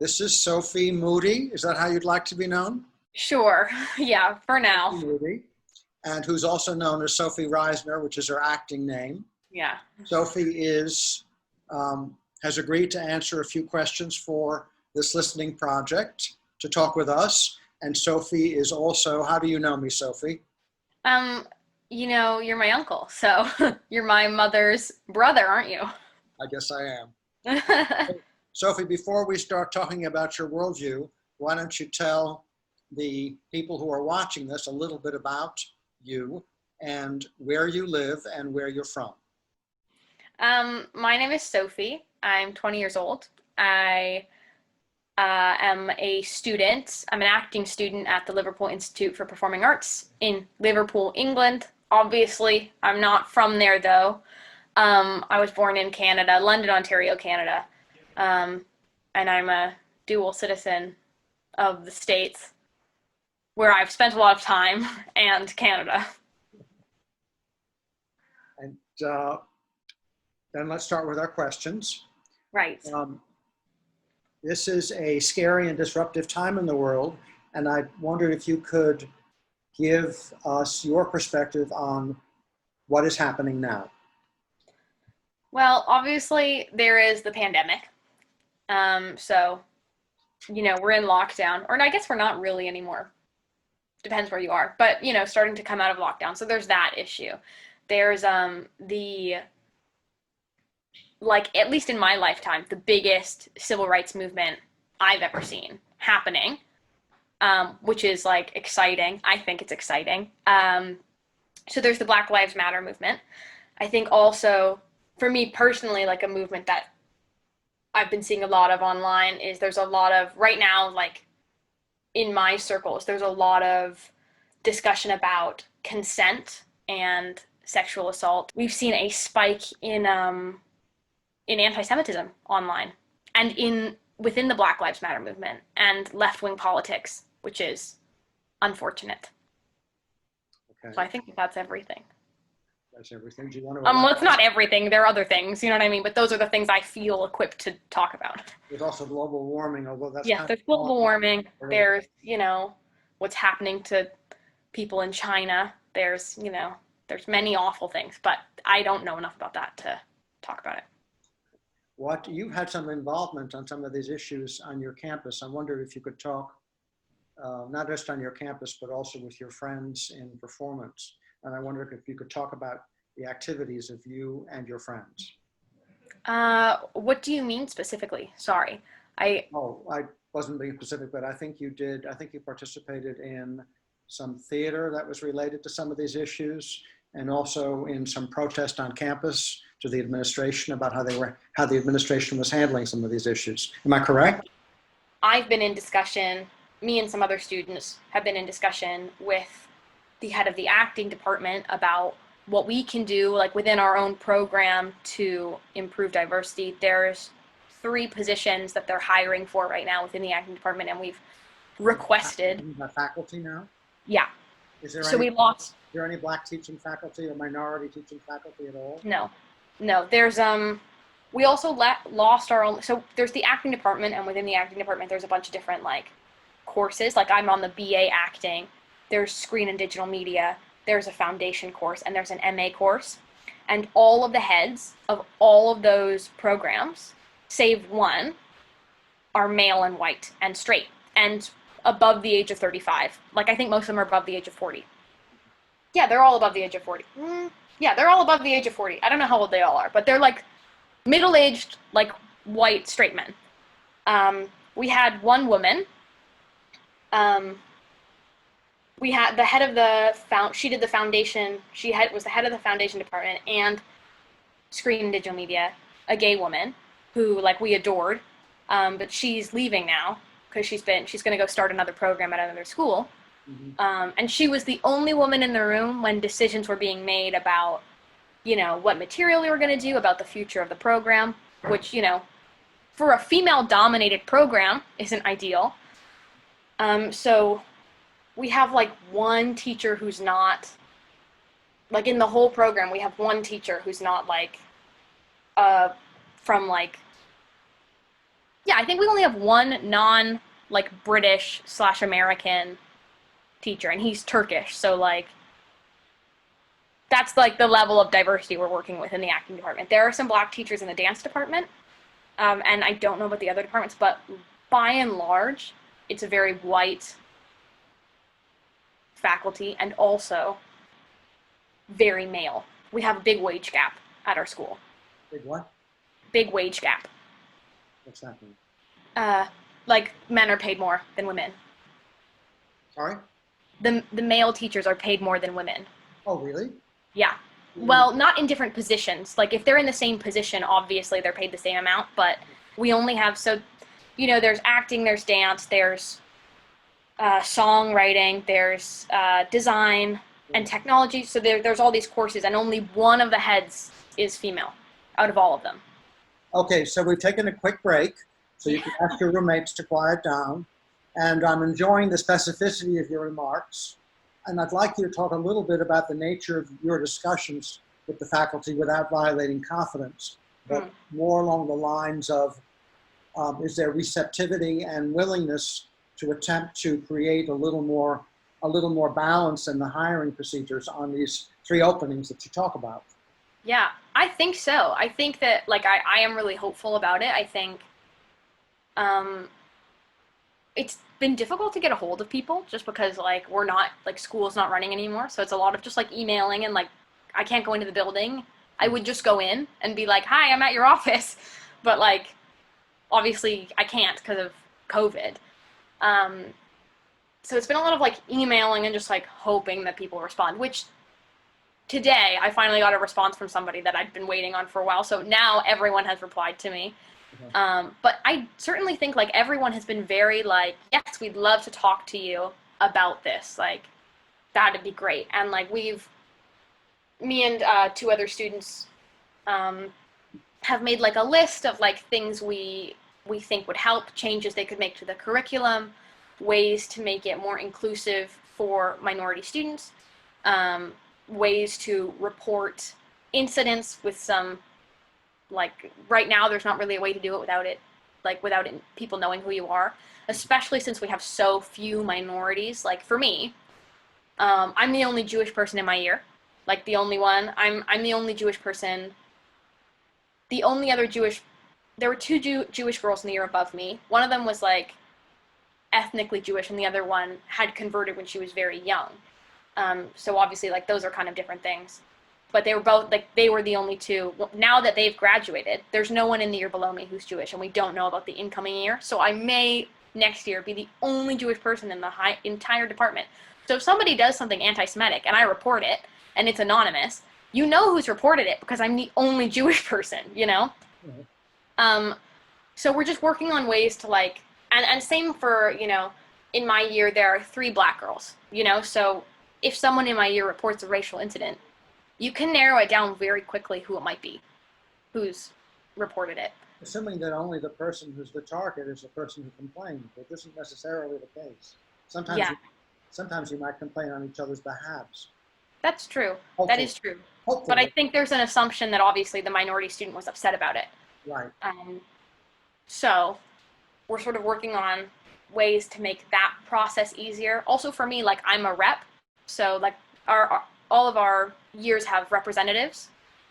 This is Sophie Moodie. Is that how you'd like to be known? Sure. Yeah, for now. Moodie. And who's also known as Sophie Reisner, which is her acting name. Yeah. Sophie has agreed to answer a few questions for this listening project to talk with us. And Sophie is also, how do you know me, Sophie? Um, you're my uncle, so you're my mother's brother, aren't you? I guess I am. Sophie, before we start talking about your worldview, why don't you tell the people who are watching this a little bit about you and where you live and where you're from? My name is Sophie. I'm 20 years old. I am a student. I'm an acting student at the Liverpool Institute for Performing Arts in Liverpool, England. Obviously, I'm not from there though. I was born in Canada, London, Ontario, Canada. And I'm a dual citizen of the States where I've spent a lot of time and Canada. And then let's start with our questions. Right. This is a scary and disruptive time in the world, and I wondered if you could give us your perspective on what is happening now. Well, obviously there is the pandemic. So, we're in lockdown, or I guess we're not really anymore. Depends where you are, but, starting to come out of lockdown. So there's that issue. There's at least in my lifetime, the biggest civil rights movement I've ever seen happening, which is exciting. I think it's exciting. So there's the Black Lives Matter movement. I think also, for me personally, a movement that I've been seeing a lot of online is there's a lot of, right now, in my circles, there's a lot of discussion about consent and sexual assault. We've seen a spike in anti-Semitism online and within the Black Lives Matter movement and left-wing politics, which is unfortunate. Okay. So I think that's everything. That's everything. Do you want to? Well, it's not everything. There are other things, you know what I mean? But those are the things I feel equipped to talk about. There's also global warming, although that's there's global warming. There's, what's happening to people in China. There's many awful things, but I don't know enough about that to talk about it. You've had some involvement on some of these issues on your campus. I wondered if you could talk, not just on your campus, but also with your friends in performance. And I wondered if you could talk about the activities of you and your friends. What do you mean specifically? Sorry. I wasn't being specific, but I think you did. I think you participated in some theater that was related to some of these issues, and also in some protest on campus to the administration about how the administration was handling some of these issues. Am I correct? I've been in discussion, me and some other students have been in discussion with the head of the acting department about what we can do within our own program to improve diversity. There's 3 positions that they're hiring for right now within the acting department, and we've requested. Faculty now? Yeah. Is there Is there any Black teaching faculty or minority teaching faculty at all? No. There's we also lost our own. So there's the acting department, and within the acting department, there's a bunch of different courses. I'm on the BA acting. There's screen and digital media. There's a foundation course, and there's an MA course. And all of the heads of all of those programs, save one, are male and white and straight and above the age of 35. I think most of them are above the age of 40. Yeah, they're all above the age of 40. Yeah, they're all above the age of 40. I don't know how old they all are, but they're middle-aged, white straight men. We had one woman. We had the head of she did the foundation. Was the head of the foundation department and screen and digital media, a gay woman who we adored, but she's leaving now because she's going to go start another program at another school. Mm-hmm. And she was the only woman in the room when decisions were being made about, what material we were going to do, about the future of the program, which, for a female-dominated program isn't ideal. So we have one teacher who's not, in the whole program, we have one teacher who's not from Yeah, I think we only have one non like British / American teacher, and he's Turkish. So like that's like the level of diversity we're working with in the acting department. There are some black teachers in the dance department, and I don't know about the other departments, but by and large, it's a very white faculty and also very male. We have a big wage gap at our school. Big what? Big wage gap. What's that mean? Like men are paid more than women. Sorry? The male teachers are paid more than women. Oh, really? Yeah. Well, not in different positions. Like if they're in the same position, obviously they're paid the same amount, but we only have, so, you know, there's acting, there's dance, there's songwriting, there's design and technology. So there's all these courses, and only one of the heads is female out of all of them. Okay, so we've taken a quick break, so you can ask your roommates to quiet down. And I'm enjoying the specificity of your remarks. And I'd like you to talk a little bit about the nature of your discussions with the faculty without violating confidence, but more along the lines of, is there receptivity and willingness to attempt to create a little more balance in the hiring procedures on these 3 openings that you talk about? Yeah, I think so. I think that, like, I am really hopeful about it. I think it's been difficult to get a hold of people just because, like, we're not, like, school's not running anymore. So it's a lot of just, like, emailing, and, like, I can't go into the building. I would just go in and be like, hi, I'm at your office. But, like, obviously I can't because of COVID. So it's been a lot of, like, emailing and just, like, hoping that people respond, which today I finally got a response from somebody that I'd been waiting on for a while. So now everyone has replied to me. But I certainly think, like, everyone has been very, like, yes, we'd love to talk to you about this. Like, that'd be great. And, like, me and 2 other students have made, like, a list of, like, things we think would help, changes they could make to the curriculum, ways to make it more inclusive for minority students, ways to report incidents with some, like, right now there's not really a way to do it without people knowing who you are, especially since we have so few minorities. Like, for me, I'm the only Jewish person in my year, like, the only one. I'm the only Jewish person. The only other there were 2 Jewish girls in the year above me. One of them was, like, ethnically Jewish, and the other one had converted when she was very young. So obviously, like, those are kind of different things. But they were both, like, they were the only 2. Now that they've graduated, there's no one in the year below me who's Jewish, and we don't know about the incoming year. So I may, next year, be the only Jewish person in the entire department. So if somebody does something anti-Semitic, and I report it, and it's anonymous, you know who's reported it, because I'm the only Jewish person, you know? So we're just working on ways to, like, and same for, you know, in my year, there are 3 black girls, you know? So if someone in my year reports a racial incident, you can narrow it down very quickly who it might be, who's reported it. Assuming that only the person who's the target is the person who complained, but this isn't necessarily the case. Sometimes you might complain on each other's behalves. That's true. Hopefully. That is true. Hopefully. But I think there's an assumption that obviously the minority student was upset about it. Right. So we're sort of working on ways to make that process easier. Also for me, like, I'm a rep, so, like, all of our years have representatives.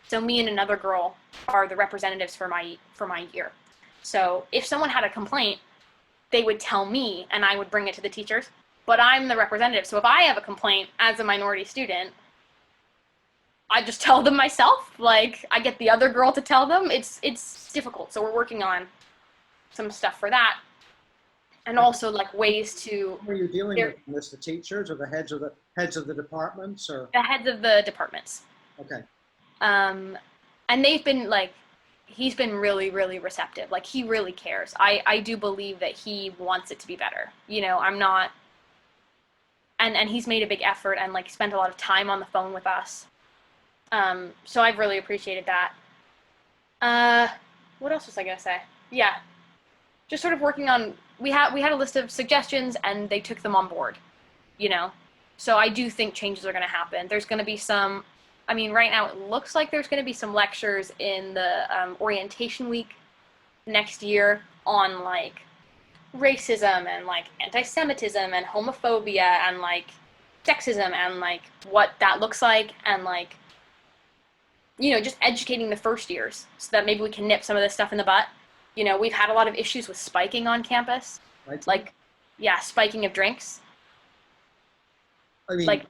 So me and another girl are the representatives for my year. So if someone had a complaint, they would tell me and I would bring it to the teachers, but I'm the representative. So if I have a complaint as a minority student, I just tell them myself. Like, I get the other girl to tell them. It's difficult. So we're working on some stuff for that. And also, like, ways to. Who are you dealing with? This the teachers or the heads of the departments, or the heads of the departments? Okay. And they've been, like, he's been really, really receptive. Like, he really cares. I do believe that he wants it to be better. You know, I'm not. And he's made a big effort and, like, spent a lot of time on the phone with us. So I've really appreciated that. What else was I gonna say? Yeah, just sort of working on. We had a list of suggestions, and they took them on board. You know, so I do think changes are gonna happen. There's gonna be some. I mean, right now it looks like there's gonna be some lectures in the orientation week next year on like racism and like anti-Semitism and homophobia and like sexism and like what that looks like and like just educating the first years so that maybe we can nip some of this stuff in the butt. We've had a lot of issues with spiking on campus, Right? like yeah, spiking of drinks. I mean, Like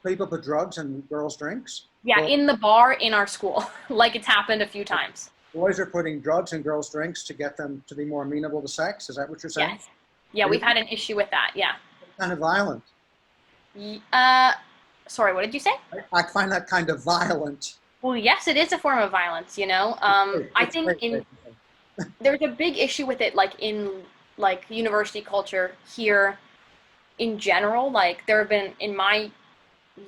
people put drugs in girls' drinks. yeah, Well, in the bar in our school. Like it's happened a few times. boys are putting drugs in girls' drinks to get them to be more amenable to sex. Is that what you're saying? Yes. Yeah, we've Really? had an issue with that. Yeah. Kind of violent. Uh, sorry, what did you say? I find that kind of violent. Well, yes, it is a form of violence, I It's think great, in basically. there's a big issue with it, like in like university culture here in general. Like there have been in my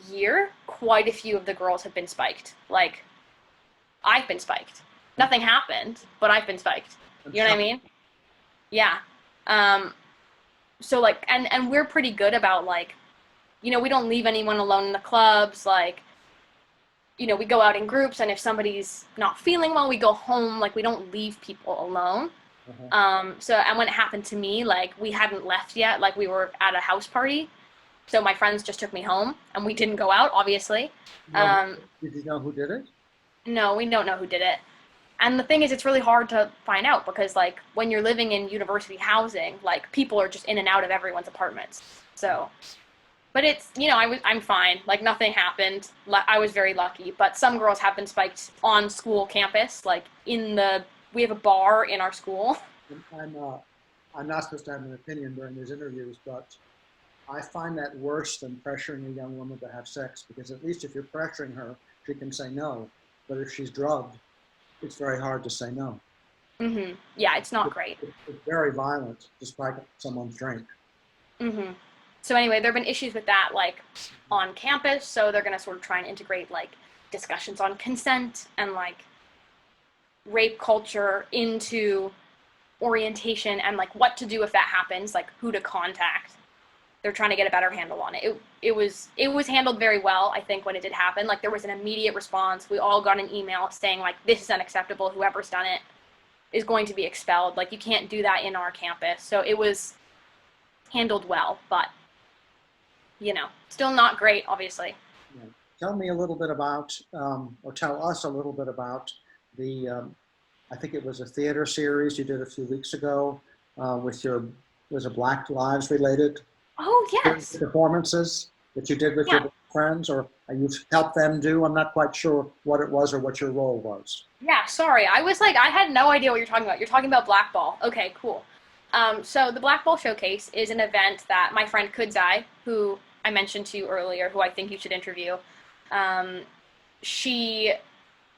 year, quite a few of the girls have been spiked. Like I've been spiked. Nothing happened, but I've been spiked. I'm You know what I shocked. mean? Yeah. Um, so like and we're pretty good about like we don't leave anyone alone in the clubs. Like we go out in groups, and if somebody's not feeling well, we go home. Like we don't leave people alone. Uh-huh. So and when it happened to me, like we hadn't left yet. Like we were at a house party, so my friends just took me home, and we didn't go out, obviously. No, Um, did you know who did it? no, we don't know who did it. And the thing is, it's really hard to find out because, like, when you're living in university housing, like, people are just in and out of everyone's apartments. So, but it's, I'm fine. Like, nothing happened. I was very lucky. But some girls have been spiked on school campus, like, we have a bar in our school. I'm, uh, I'm not supposed to have an opinion during these interviews, but I find that worse than pressuring a young woman to have sex, because at least if you're pressuring her, she can say no. But if she's drugged, it's very hard to say no. Yeah, it's not great. It's very violent, despite someone's drink. So anyway, there have been issues with that, like, on campus. So they're going to sort of try and integrate, like, discussions on consent and, like, rape culture into orientation and, like, what to do if that happens, like, who to contact. They're trying to get a better handle on it. It was handled very well, I think, when it did happen. Like, there was an immediate response. We all got an email saying, like, this is unacceptable. Whoever's done it is going to be expelled. Like, you can't do that in our campus. So it was handled well, but, still not great, obviously. Yeah. Tell me a little bit about, or tell us a little bit about I think it was a theater series you did a few weeks ago was it Black Lives related Oh, yes. performances that you did with Yeah. your friends, or you helped them do? I'm not quite sure what it was or what your role was. Yeah, sorry. I was like, I had no idea what you're talking about. You're talking about Black Ball. Okay, cool. So the Black Ball Showcase is an event that my friend Kudzai, who I mentioned to you earlier, who I think you should interview, she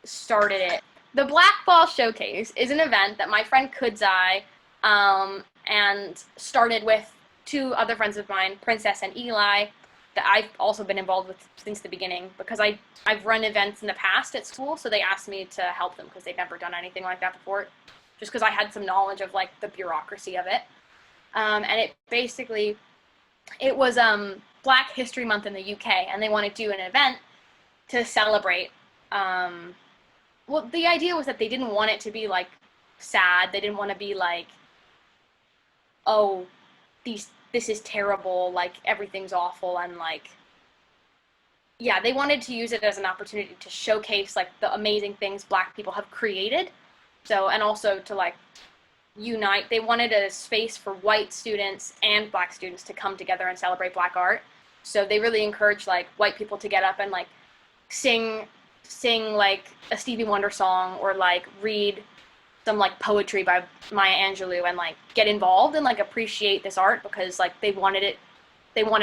started it. The Black Ball Showcase is an event that my friend Kudzai and started with two other friends of mine, Princess and Eli, that I've also been involved with since the beginning because I've run events in the past at school, so they asked me to help them because they've never done anything like that before, just because I had some knowledge of like the bureaucracy of it. And it was Black History Month in the UK, and they wanted to do an event to celebrate. Well, the idea was that they didn't want it to be like sad. They didn't want to be like, oh, this is terrible, like everything's awful, and like, yeah, they wanted to use it as an opportunity to showcase like the amazing things Black people have created. So, and also to like unite. They wanted a space for white students and Black students to come together and celebrate Black art. So they really encouraged like white people to get up and like sing like a Stevie Wonder song, or like read some like poetry by Maya Angelou, and like get involved and like appreciate this art because like they wanted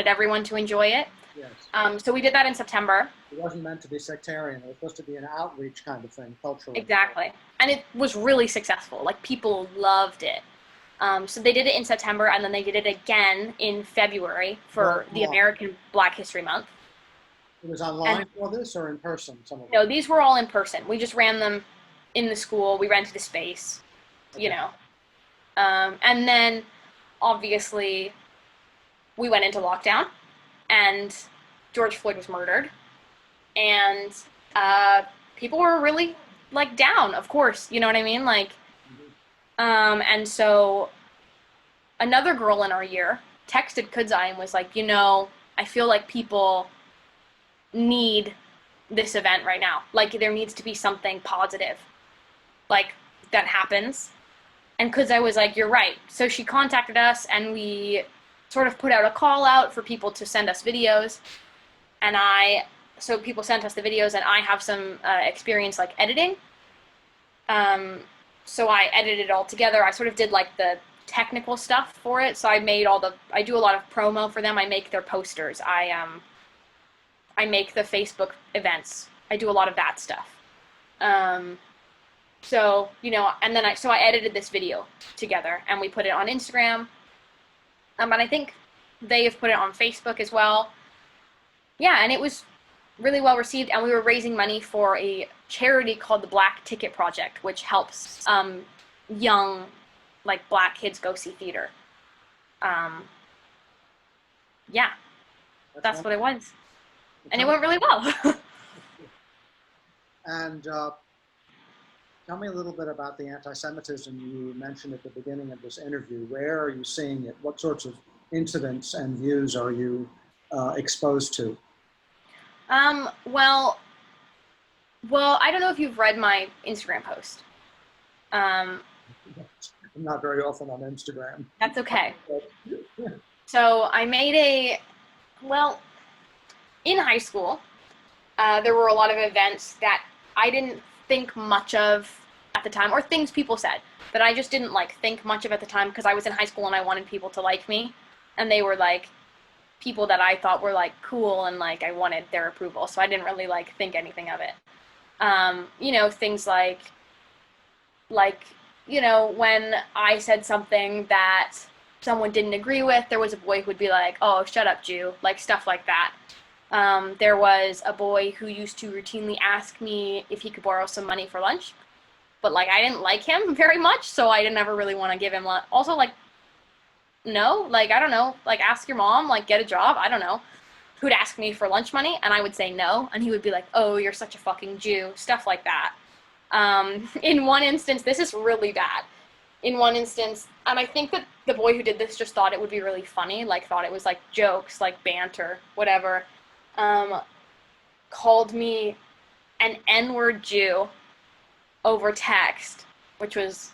everyone to enjoy it. Yes. So we did that in September. It wasn't meant to be sectarian. It was supposed to be an outreach kind of thing, culturally. Exactly. And it was really successful. Like people loved it. So they did it in September, and then they did it again in February for the American Black History Month. It was online for this or in person? Some of No, them? these were all in person. We just ran them in the school. We rented a space, and then obviously we went into lockdown, and George Floyd was murdered, and people were really like down, of course, you know what I mean? Like, And so another girl in our year texted Kudzai and was like, I feel like people need this event right now. Like there needs to be something positive, like that happens. And Kudzai was like, you're right. So she contacted us and we sort of put out a call out for people to send us videos. And so people sent us the videos and I have some experience like editing. So I edited it all together. I sort of did like the technical stuff for it. So I do a lot of promo for them. I make their posters. I make the Facebook events. I do a lot of that stuff. So, and then I edited this video together and we put it on Instagram. And I think they have put it on Facebook as well. Yeah, and it was really well received. And we were raising money for a charity called the Black Ticket Project, which helps young, like, Black kids go see theater. Yeah, that's what it was. And it went really well. And tell me a little bit about the anti-Semitism you mentioned at the beginning of this interview. Where are you seeing it? What sorts of incidents and views are you exposed to? Well, I don't know if you've read my Instagram post. I'm not very often on Instagram. That's okay. So I made in high school, there were a lot of events that I didn't think much of at the time, or things people said that I just didn't like think much of at the time because I was in high school and I wanted people to like me, and they were like people that I thought were like cool and like I wanted their approval, so I didn't really like think anything of it. Things like when I said something that someone didn't agree with, there was a boy who would be like, "Oh, shut up, Jew," like stuff like that. There was a boy who used to routinely ask me if he could borrow some money for lunch, but like I didn't like him very much, so I didn't ever really want to give him lunch. Also, like, no, like I don't know, like ask your mom, like get a job, I don't know. Who'd ask me for lunch money, and I would say no, and he would be like, "Oh, you're such a fucking Jew," stuff like that. In one instance, this is really bad. In one instance, and I think that the boy who did this just thought it would be really funny, like thought it was like jokes, like banter, whatever. Called me an N-word Jew over text, which was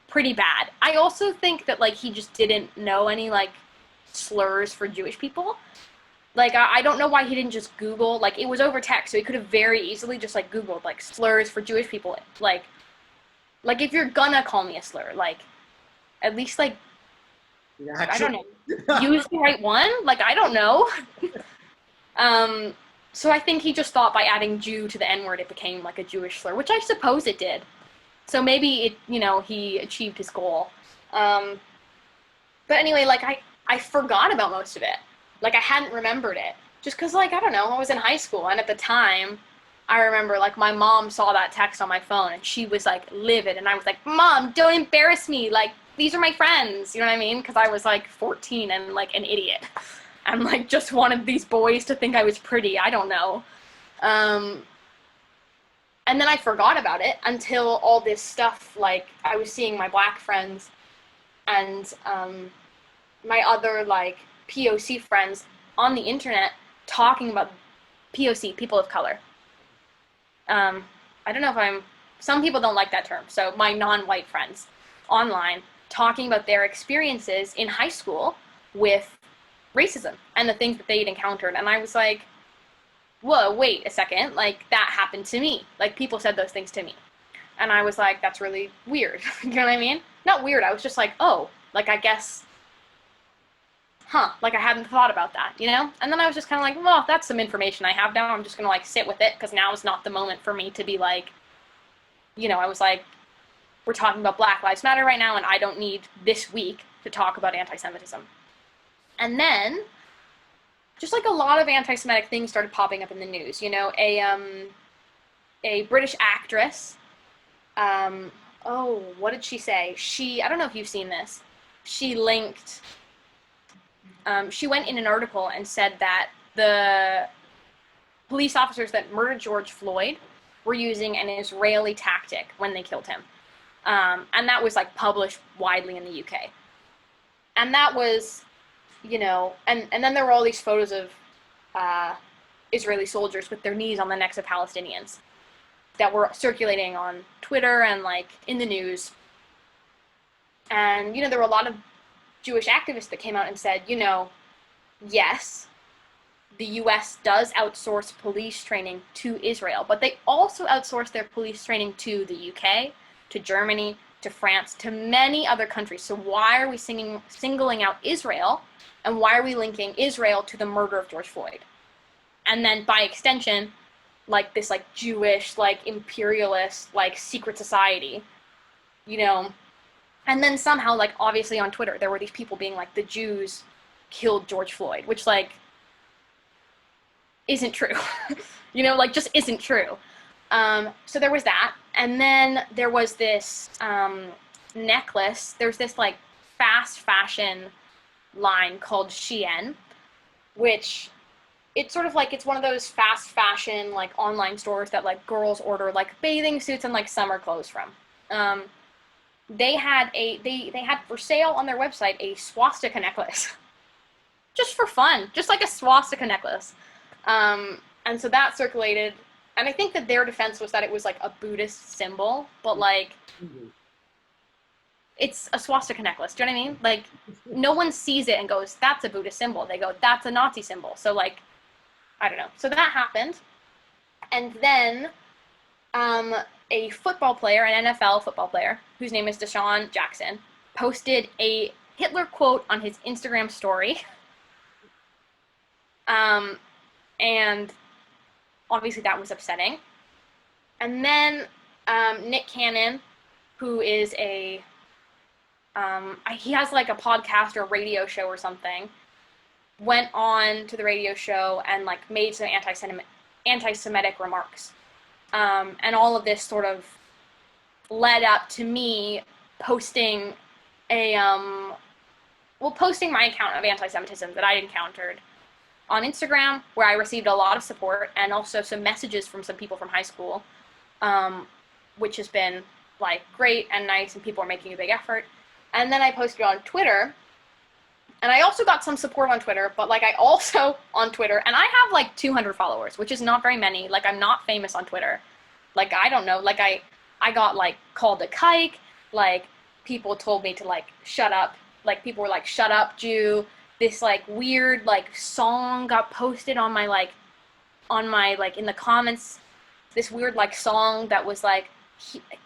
pretty bad. I also think that like he just didn't know any like slurs for Jewish people. Like I don't know why he didn't just Google, like it was over text, so he could have very easily just like Googled like slurs for Jewish people. Like if you're gonna call me a slur, like at least like I don't know, use the right one. Like I don't know. So I think he just thought by adding Jew to the N-word it became like a Jewish slur, which I suppose it did. So maybe he achieved his goal. But anyway, like I forgot about most of it. Like I hadn't remembered it. Just cause like, I don't know, I was in high school and at the time I remember like my mom saw that text on my phone and she was like livid and I was like, "Mom, don't embarrass me. Like these are my friends." You know what I mean? Cause I was like 14 and like an idiot. And like just wanted these boys to think I was pretty. I don't know. And then I forgot about it until all this stuff, like I was seeing my Black friends and my other like POC friends on the internet talking about POC, people of color. I don't know if some people don't like that term. So my non-white friends online talking about their experiences in high school with racism and the things that they'd encountered. And I was like, whoa, wait a second. Like that happened to me. Like people said those things to me. And I was like, that's really weird. You know what I mean? Not weird. I was just like, oh, like I guess, like I hadn't thought about that, And then I was just kind of like, well, that's some information I have now. I'm just going to like sit with it because now is not the moment for me to be like, I was like, we're talking about Black Lives Matter right now and I don't need this week to talk about anti-Semitism. And then just like a lot of anti-Semitic things started popping up in the news, a British actress, what did she say? I don't know if you've seen this. She went in an article and said that the police officers that murdered George Floyd were using an Israeli tactic when they killed him. And that was like published widely in the UK. And that was, and then there were all these photos of Israeli soldiers with their knees on the necks of Palestinians that were circulating on Twitter and like in the news. And, there were a lot of Jewish activists that came out and said, yes, the US does outsource police training to Israel, but they also outsource their police training to the UK, to Germany, to France, to many other countries. So why are we singling out Israel, and why are we linking Israel to the murder of George Floyd? And then by extension, like this like Jewish, like imperialist, like secret society, and then somehow like obviously on Twitter there were these people being like the Jews killed George Floyd, which like isn't true. Like just isn't true. So there was that, and then there was this necklace. There's this like fast fashion line called Shein, which it's sort of like it's one of those fast fashion like online stores that like girls order like bathing suits and like summer clothes from. They had for sale on their website a swastika necklace, just for fun, just like a swastika necklace. And so that circulated, and I think that their defense was that it was like a Buddhist symbol, but like it's a swastika necklace. Do you know what I mean? Like no one sees it and goes, "That's a Buddhist symbol." They go, "That's a Nazi symbol." So like, I don't know. So that happened, and then a football player, an NFL football player, whose name is Deshaun Jackson, posted a Hitler quote on his Instagram story. And obviously that was upsetting. And then Nick Cannon, who is he has like a podcast or radio show or something, went on to the radio show and like made some anti-Semitic remarks. And all of this sort of led up to me posting posting my account of anti-Semitism that I'd encountered on Instagram, where I received a lot of support and also some messages from some people from high school, which has been like great and nice, and people are making a big effort. And then I posted on Twitter, and I also got some support on Twitter, but like I also on Twitter, and I have like 200 followers, which is not very many. Like I'm not famous on Twitter. Like I don't know, like I got like called a kike, like people told me to like shut up, like people were like shut up Jew. This like weird like song got posted on my like in the comments, this weird like song that was like,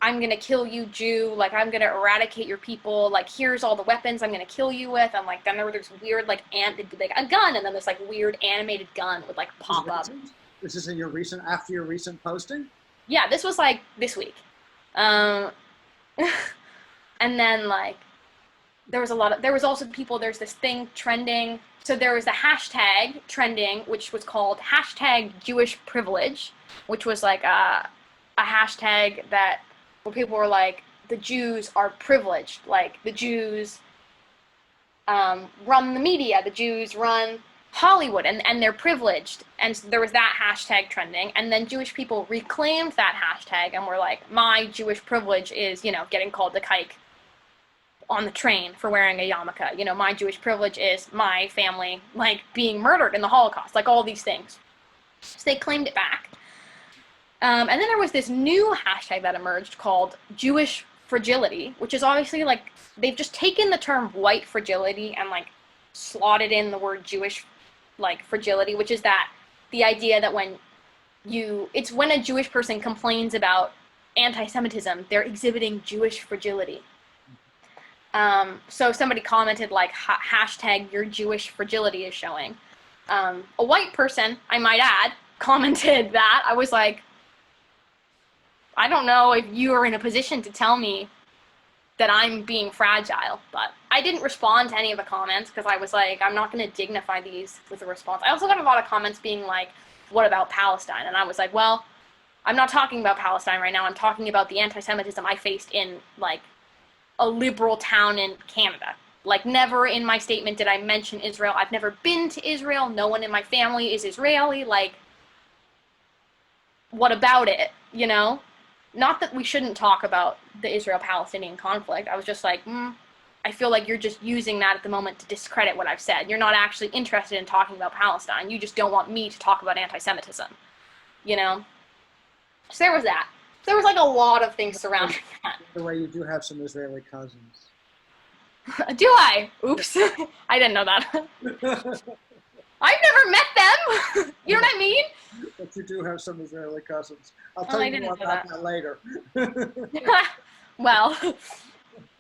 I'm gonna kill you Jew, like I'm gonna eradicate your people, like here's all the weapons I'm gonna kill you with, and like then there was this weird like a gun, and then this like weird animated gun would like pop up. This is after your recent posting? Yeah, this was like this week. And then like there was also people, there's this thing trending. So there was a hashtag trending, which was called hashtag Jewish privilege, which was like a hashtag where people were like, the Jews are privileged. Like the Jews run the media, the Jews run Hollywood, and they're privileged. And so there was that hashtag trending. And then Jewish people reclaimed that hashtag and were like, my Jewish privilege is, getting called the kike on the train for wearing a yarmulke. My Jewish privilege is my family, like, being murdered in the Holocaust, like all these things. So they claimed it back. And then there was this new hashtag that emerged called Jewish fragility, which is obviously, like, they've just taken the term white fragility and, like, slotted in the word Jewish, like, fragility, which is that the idea that it's when a Jewish person complains about anti-Semitism, they're exhibiting Jewish fragility. So somebody commented like hashtag your Jewish fragility is showing. A white person, I might add, commented that. I was like, I don't know if you are in a position to tell me that I'm being fragile, but I didn't respond to any of the comments because I was like, I'm not going to dignify these with a response. I also got a lot of comments being like, what about Palestine? And I was like, well, I'm not talking about Palestine right now. I'm talking about the anti-Semitism I faced in like a liberal town in Canada. Like, never in my statement did I mention Israel. I've never been to Israel. No one in my family is Israeli. Like, what about it, not that we shouldn't talk about the Israel-Palestinian conflict. I was just like, I feel like you're just using that at the moment to discredit what I've said. You're not actually interested in talking about Palestine. You just don't want me to talk about anti-Semitism, you know? So there was that. There was like a lot of things surrounding that. The way you do have some Israeli cousins. Do I? Oops. I didn't know that. I've never met them. You know what I mean? But you do have some Israeli cousins. I'll tell you more about that later. Well,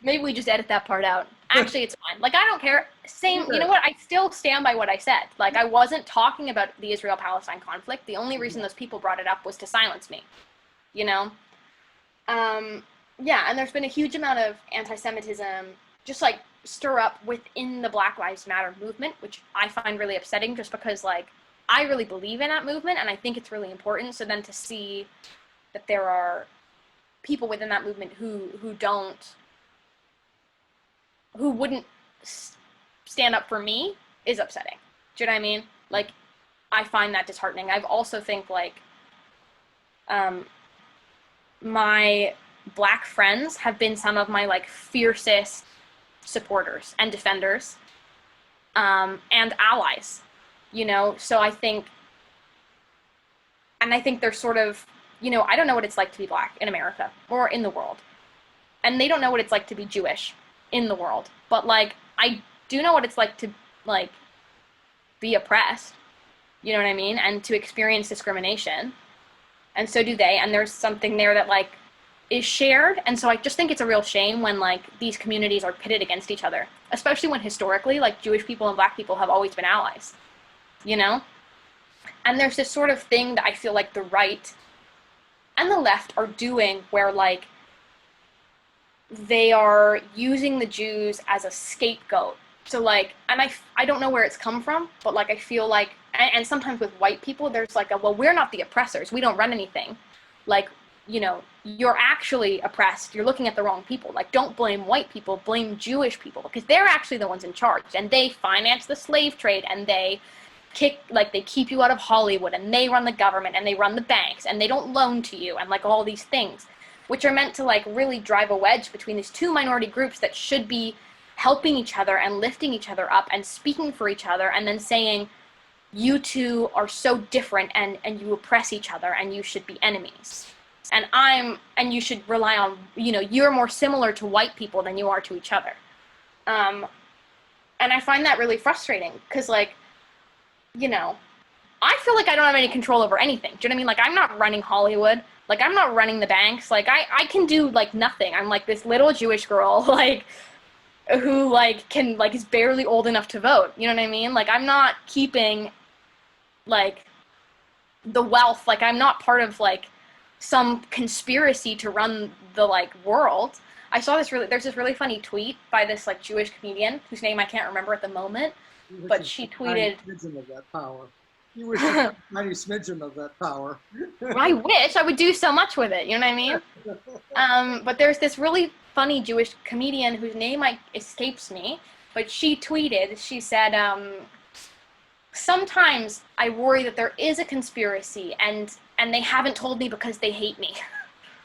maybe we just edit that part out. Actually, it's fine. Like, I don't care. Same, you know what? I still stand by what I said. Like, I wasn't talking about the Israel-Palestine conflict. The only reason those people brought it up was to silence me, you know? Yeah, and there's been a huge amount of anti-Semitism just, like, stir up within the Black Lives Matter movement, which I find really upsetting just because, like, I really believe in that movement, and I think it's really important. So then to see that there are people within that movement who wouldn't stand up for me is upsetting. Do you know what I mean? Like, I find that disheartening. I've also think, like, my Black friends have been some of my, like, fiercest supporters and defenders, and allies, you know? So I think they're sort of, you know, I don't know what it's like to be Black in America or in the world. And they don't know what it's like to be Jewish in the world. But, like, I do know what it's like to, like, be oppressed, you know what I mean? And to experience discrimination. And so do they. And there's something there that, like, is shared. And so I just think it's a real shame when, like, these communities are pitted against each other, especially when historically, like, Jewish people and Black people have always been allies, you know? And there's this sort of thing that I feel like the right and the left are doing where, like, they are using the Jews as a scapegoat. So, like, and I don't know where it's come from, but, like, I feel like, and sometimes with white people, there's like well, we're not the oppressors. We don't run anything. Like, you know, you're actually oppressed. You're looking at the wrong people. Like, don't blame white people, blame Jewish people, because they're actually the ones in charge, and they finance the slave trade, and they they keep you out of Hollywood, and they run the government, and they run the banks, and they don't loan to you, and, like, all these things, which are meant to, like, really drive a wedge between these two minority groups that should be helping each other and lifting each other up and speaking for each other, and then saying, you two are so different, and you oppress each other, and you should be enemies. And you should rely on, you know, you're more similar to white people than you are to each other. And I find that really frustrating, because, like, you know, I feel like I don't have any control over anything. Do you know what I mean? Like, I'm not running Hollywood. Like, I'm not running the banks. Like, I can do, like, nothing. I'm, like, this little Jewish girl, like, who, like, can, like, is barely old enough to vote. You know what I mean? Like, I'm not keeping, like, the wealth. Like, I'm not part of, like, some conspiracy to run the, like, world. I saw there's this really funny tweet by this, like, Jewish comedian whose name I can't remember at the moment, but she tweeted, of that power. You wish you had a tiny smidgen of that power. I wish I would do so much with it, you know what I mean? But there's this really funny Jewish comedian whose name escapes me, but she tweeted, she said, sometimes I worry that there is a conspiracy and they haven't told me because they hate me.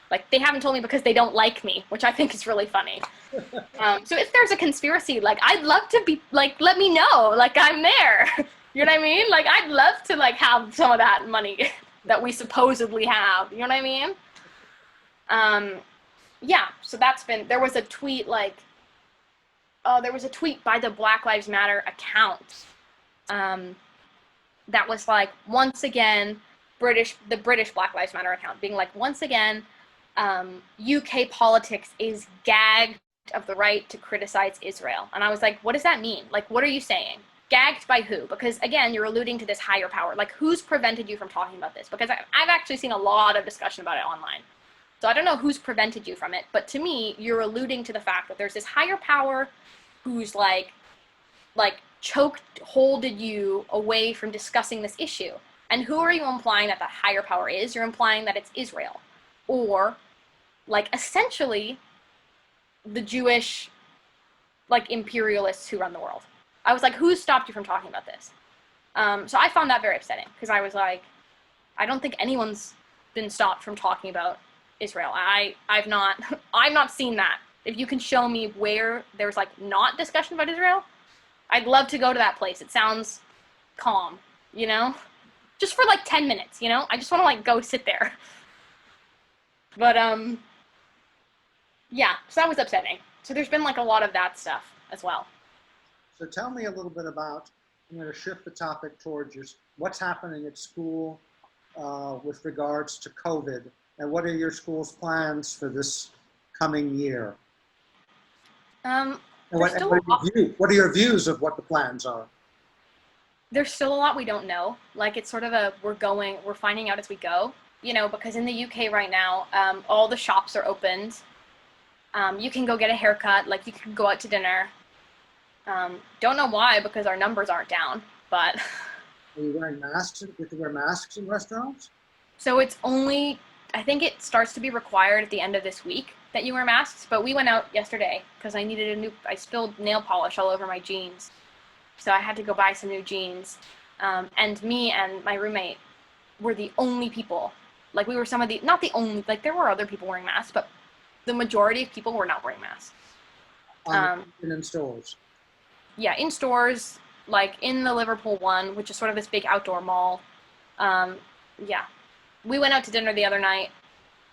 Like, they haven't told me because they don't like me, which I think is really funny. So if there's a conspiracy, like, I'd love to be, like, let me know, like, I'm there. You know what I mean? Like, I'd love to, like, have some of that money that we supposedly have. You know what I mean? Yeah, so there was a tweet, like, there was a tweet by the Black Lives Matter account that was, like, once again, the British Black Lives Matter account being like, once again, UK politics is gagged of the right to criticize Israel. And I was like, what does that mean? Like, what are you saying? Gagged by who? Because, again, you're alluding to this higher power. Like, who's prevented you from talking about this? Because I've actually seen a lot of discussion about it online. So I don't know who's prevented you from it, but to me, you're alluding to the fact that there's this higher power who's, like holded you away from discussing this issue. And who are you implying that the higher power is? You're implying that it's Israel. Or, like, essentially, the Jewish, like, imperialists who run the world. I was like, who stopped you from talking about this? So I found that very upsetting, because I was like, I don't think anyone's been stopped from talking about Israel. I've not I've not seen that. If you can show me where there's like not discussion about Israel, I'd love to go to that place. It sounds calm, you know? Just for like 10 minutes, you know? I just want to like go sit there. But yeah, so that was upsetting. So there's been like a lot of that stuff as well. So tell me a little bit about, I'm going to shift the topic towards what's happening at school with regards to COVID, and what are your school's plans for this coming year? And what are your views of what the plans are? There's still a lot we don't know. Like it's sort of we're finding out as we go, you know, because in the UK right now, all the shops are opened. You can go get a haircut, like you can go out to dinner. Don't know why, because our numbers aren't down, but. Are you wearing masks? Do you have to wear masks in restaurants? So it's only, I think it starts to be required at the end of this week that you wear masks, but we went out yesterday because I spilled nail polish all over my jeans. So I had to go buy some new jeans. And me and my roommate were the only people, like we were not the only, like there were other people wearing masks, but the majority of people were not wearing masks. In stores? Yeah, in stores, like in the Liverpool one, which is sort of this big outdoor mall. Yeah, we went out to dinner the other night.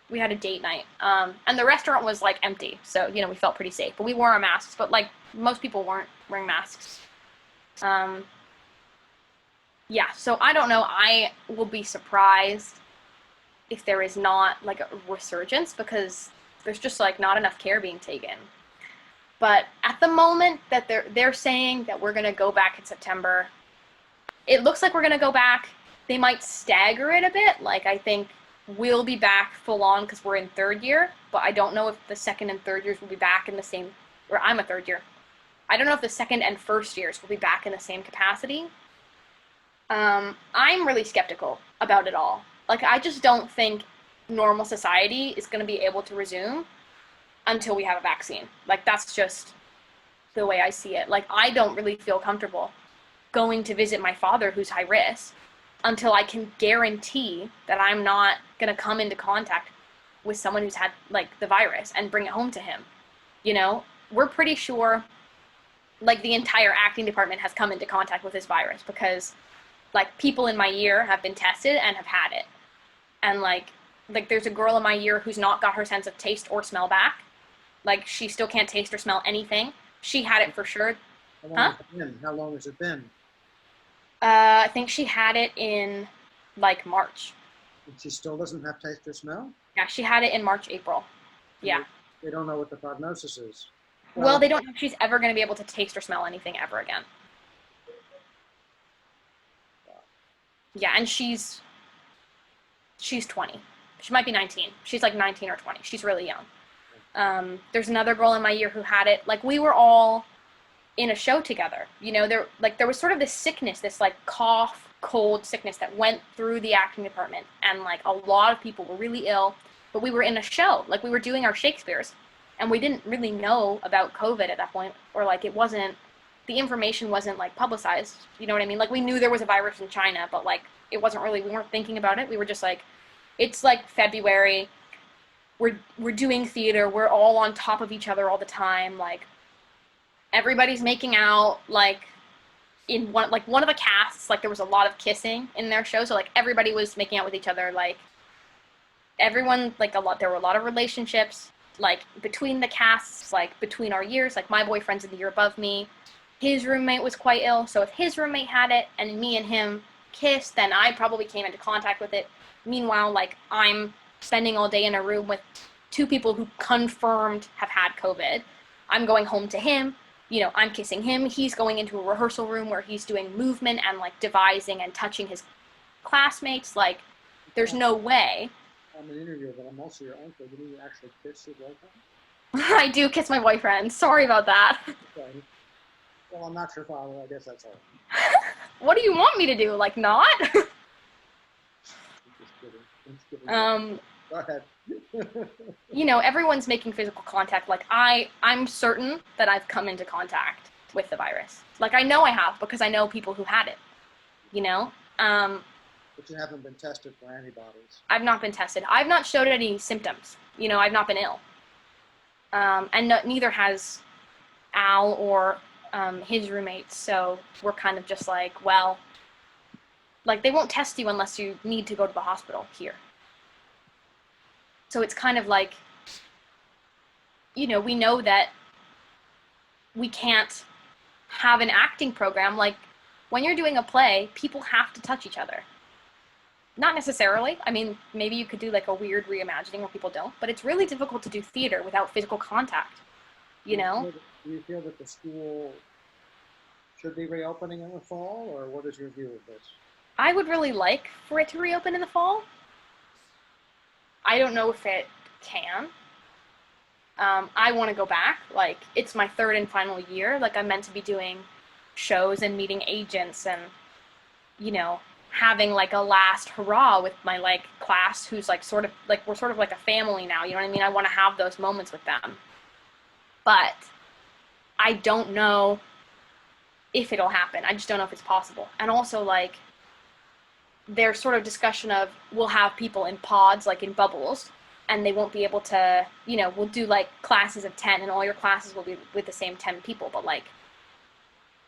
We had a date night, and the restaurant was like empty, so you know we felt pretty safe. But we wore our masks, but like most people weren't wearing masks. Yeah, so I don't know. I will be surprised if there is not like a resurgence, because there's just like not enough care being taken. But at the moment that they're saying that we're gonna go back in September, it looks like we're gonna go back. They might stagger it a bit. Like I think we'll be back full on because we're in third year, but I don't know if the second and third years will be back in the same, or I'm a third year. I don't know if the second and first years will be back in the same capacity. I'm really skeptical about it all. Like I just don't think normal society is going to be able to resume until we have a vaccine. Like that's just the way I see it. Like I don't really feel comfortable going to visit my father who's high risk until I can guarantee that I'm not going to come into contact with someone who's had like the virus and bring it home to him. You know, we're pretty sure like the entire acting department has come into contact with this virus because like people in my year have been tested and have had it. And like there's a girl in my year who's not got her sense of taste or smell back. Like she still can't taste or smell anything. She had it for sure. How long has it been? I think she had it in like March. And she still doesn't have taste or smell? Yeah, she had it in March, April. Yeah. They don't know what the prognosis is. Well, they don't know if she's ever going to be able to taste or smell anything ever again. Yeah, and she's 20. She might be 19. She's like 19 or 20. She's really young. There's another girl in my year who had it. Like we were all in a show together. You know, there was sort of this sickness, this like cough, cold sickness that went through the acting department, and like a lot of people were really ill. But we were in a show, like we were doing our Shakespeare's, and we didn't really know about COVID at that point, or like the information wasn't like publicized. You know what I mean? Like we knew there was a virus in China, but like we weren't thinking about it. We were just like, it's like February. We're doing theater. We're all on top of each other all the time. Like everybody's making out. Like in one of the casts, like there was a lot of kissing in their show. So like everybody was making out with each other. Like everyone, like there were a lot of relationships, like between the casts, like between our years. Like my boyfriend's in the year above me. His roommate was quite ill. So if his roommate had it and me and him kissed, then I probably came into contact with it. Meanwhile, like I'm spending all day in a room with two people who confirmed have had COVID. I'm going home to him, you know, I'm kissing him. He's going into a rehearsal room where he's doing movement and like devising and touching his classmates. Like there's no way. I'm an interviewer, but I'm also your uncle. Did you actually kiss your boyfriend? I do kiss my boyfriend. Sorry about that. Okay. Well, I'm not your father. I guess that's all. What do you want me to do? Like not? I'm just kidding. Go ahead. You know, everyone's making physical contact. Like I'm certain that I've come into contact with the virus. Like I know I have because I know people who had it, you know? But you haven't been tested for antibodies. I've not been tested. I've not showed any symptoms. You know, I've not been ill. And no, neither has Al or his roommates. So we're kind of just like, well, like they won't test you unless you need to go to the hospital here. So it's kind of like, you know, we know that we can't have an acting program. Like when you're doing a play, people have to touch each other. Not necessarily. I mean, maybe you could do like a weird reimagining where people don't, but it's really difficult to do theater without physical contact, you know? Do you feel that the school should be reopening in the fall, or what is your view of this? I would really like for it to reopen in the fall. I don't know if it can. I want to go back. Like, it's my third and final year. Like, I'm meant to be doing shows and meeting agents and, you know, having like a last hurrah with my like class who's like sort of like, we're sort of like a family now, you know what I mean? I want to have those moments with them. But I don't know if it'll happen. I just don't know if it's possible. And also like there's sort of discussion of we'll have people in pods, like in bubbles, and they won't be able to, you know, we'll do like classes of 10 and all your classes will be with the same 10 people. But like,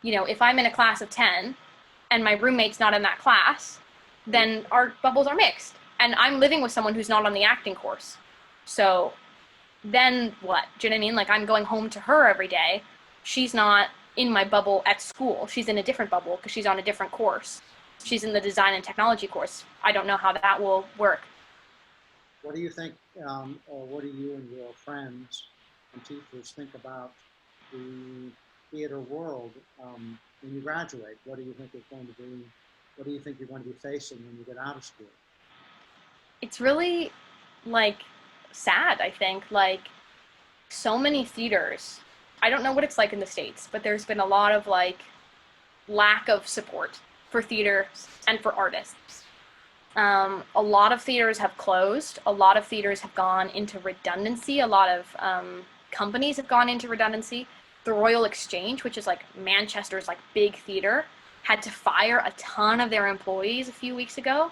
you know, if I'm in a class of 10 and my roommate's not in that class, then our bubbles are mixed. And I'm living with someone who's not on the acting course. So then what? Do you know what I mean? Like I'm going home to her every day. She's not in my bubble at school. She's in a different bubble because she's on a different course. She's in the design and technology course. I don't know how that will work. What do you think, or what do you and your friends and teachers think about the theater world when you graduate? What do you think is going to be, what do you think you're going to be facing when you get out of school? It's really like sad, I think. Like so many theaters, I don't know what it's like in the States, but there's been a lot of like lack of support for theater and for artists. A lot of theaters have closed. A lot of theaters have gone into redundancy. A lot of companies have gone into redundancy. The Royal Exchange, which is like Manchester's like big theater, had to fire a ton of their employees a few weeks ago,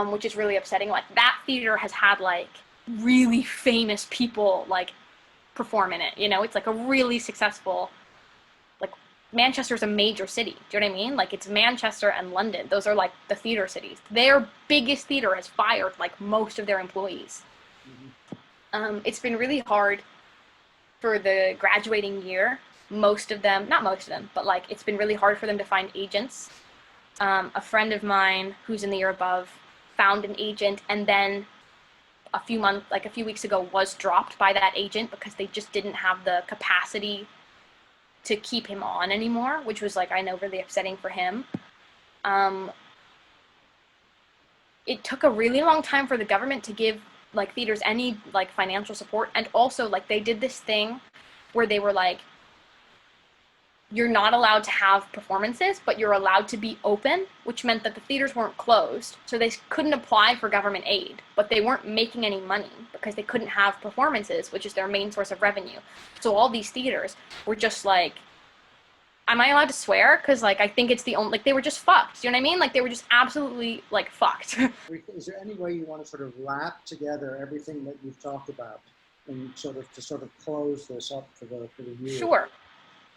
which is really upsetting. Like that theater has had like really famous people like perform in it. You know, it's like a really successful, like Manchester's a major city. Do you know what I mean? Like it's Manchester and London. Those are like the theater cities. Their biggest theater has fired like most of their employees. It's been really hard for the graduating year. Most of them, not most of them, but like it's been really hard for them to find agents. A friend of mine who's in the year above found an agent and then a few weeks ago was dropped by that agent because they just didn't have the capacity to keep him on anymore, which was like, I know, really upsetting for him. It took a really long time for the government to give like theaters any like financial support. And also like they did this thing where they were like, you're not allowed to have performances, but you're allowed to be open, which meant that the theaters weren't closed. So they couldn't apply for government aid, but they weren't making any money because they couldn't have performances, which is their main source of revenue. So all these theaters were just like, am I allowed to swear? Because like, I think it's the only, like they were just fucked. Do you know what I mean? Like they were just absolutely like fucked. Is there any way you want to sort of lap together everything that you've talked about and sort of close this up for the year? Sure.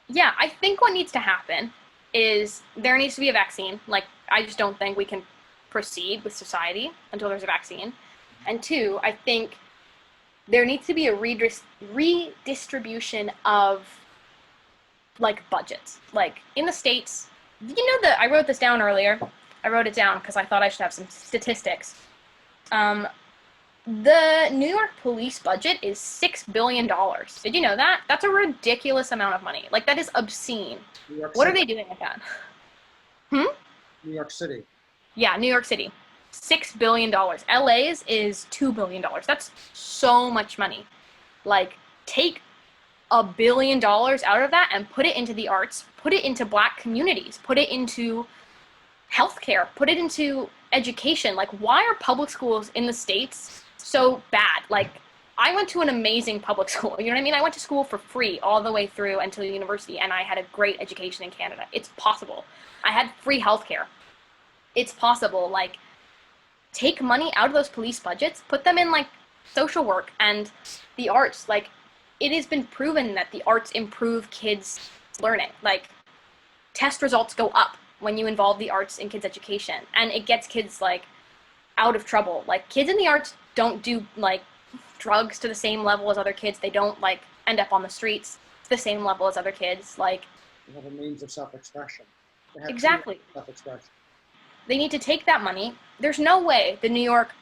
Yeah, I think what needs to happen is there needs to be a vaccine. Like, I just don't think we can proceed with society until there's a vaccine. And two, I think there needs to be a redistribution of, like, budgets. Like, in the States, you know that I wrote this down earlier. I wrote it down because I thought I should have some statistics. The New York police budget is $6 billion. Did you know that? That's a ridiculous amount of money. Like, that is obscene. What are they doing with that? New York City. Yeah, New York City. $6 billion. LA's is $2 billion. That's so much money. Like, take $1 billion out of that and put it into the arts, put it into Black communities, put it into healthcare, put it into education. Like, why are public schools in the States so bad? Like, I went to an amazing public school. You know what I mean? I went to school for free all the way through until university, and I had a great education in Canada. It's possible. I had free healthcare. It's possible. Like, take money out of those police budgets, put them in like social work and the arts. Like, it has been proven that the arts improve kids' learning. Like, test results go up when you involve the arts in kids' education, and it gets kids like out of trouble. Like, kids in the arts don't do like drugs to the same level as other kids. They don't like end up on the streets to the same level as other kids. Like, They have a means of self-expression. They have exactly. self-expression. They need to take that money. There's no way the New York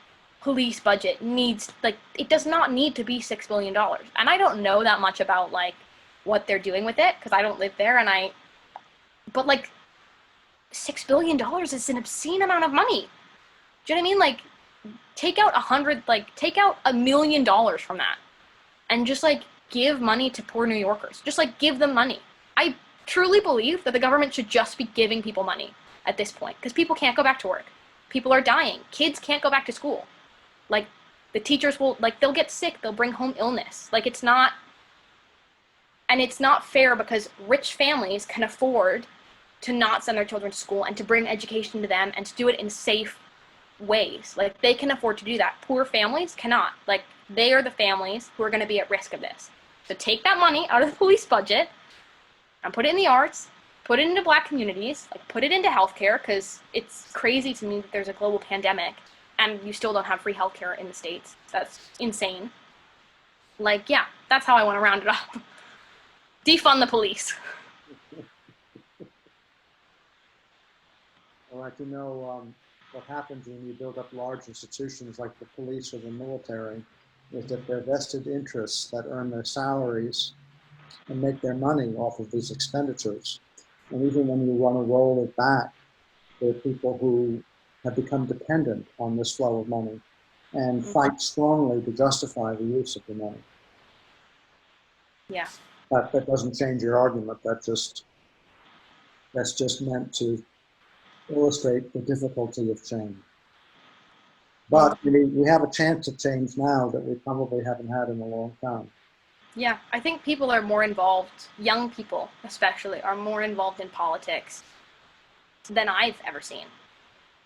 police budget needs, like, it does not need to be $6 billion. And I don't know that much about like what they're doing with it because I don't live there, but like $6 billion is an obscene amount of money. Do you know what I mean? Like, take out $1 million from that and just like give money to poor New Yorkers. Just like give them money. I truly believe that the government should just be giving people money at this point because people can't go back to work. People are dying. Kids can't go back to school. Like, the teachers will, like, they'll get sick. They'll bring home illness. Like, it's not fair because rich families can afford to not send their children to school and to bring education to them and to do it in safe ways. Like, they can afford to do that. Poor families cannot. Like, they are the families who are going to be at risk of this. So take that money out of the police budget and put it in the arts, put it into Black communities, like put it into healthcare, because it's crazy to me that there's a global pandemic and you still don't have free healthcare in the States. That's insane. Like, yeah, that's how I want to round it up. Defund the police. Well, like, what happens when you build up large institutions like the police or the military is that their vested interests that earn their salaries and make their money off of these expenditures. And even when you want to roll it back, there are people who have become dependent on this flow of money and fight strongly to justify the use of the money. Yeah. That doesn't change your argument. That's just meant to illustrate the difficulty of change. But we have a chance to change now that we probably haven't had in a long time. Yeah, I think people are more involved, young people especially, are more involved in politics than I've ever seen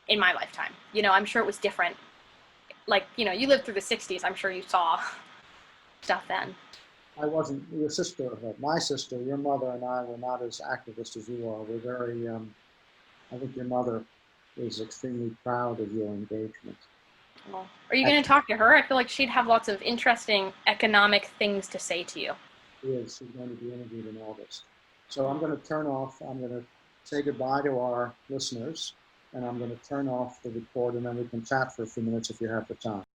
in my lifetime. You know, I'm sure it was different. Like, you know, you lived through the 60s. I'm sure you saw stuff then. I wasn't, my sister, your mother and I were not as activist as you are. We're very, I think your mother is extremely proud of your engagement. Well, are you going to talk to her? I feel like she'd have lots of interesting economic things to say to you. She is. She's going to be interviewed in August. So I'm going to say goodbye to our listeners, and I'm going to turn off the record, and then we can chat for a few minutes if you have the time.